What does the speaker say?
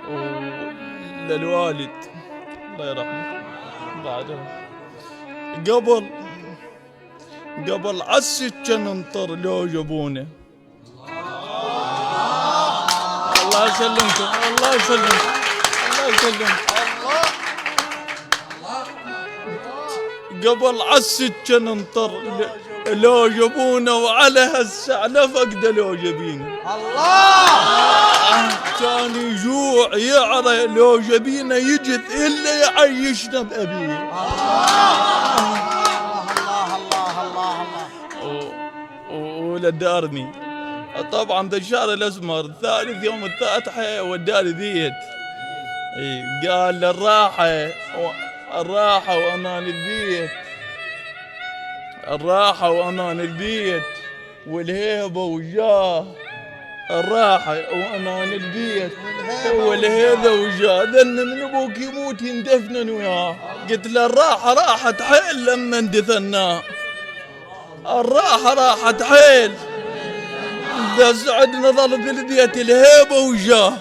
وللوالد الله يرحمه بعدها. قبل عسى كان انطر لو جابونه. الله يسلمكم الله يسلمكم الله يسلمكم. قبل عسى كان انطر لو جابونه، وعلى هالسعلة فقد لو جابينه. الله كان يجوع يعرى لو جابينه يجد إلا يعيشنا بأبيه. ولدارني طبعا دشار الأسمر الثالث يوم الفاتحة وداني بيت. قال الراحة وأمان البيت، الراحة وأمان البيت والهيبة وجاه. الراحة وأمان البيت والهيبة وجاه. ذن من أبوك يموت يندفنن وياه. قلت له الراحة راحت حيل لما اندفناه. الراحة راحت حيل إذا سعدنا ظل في البيت الهيبة وجاه.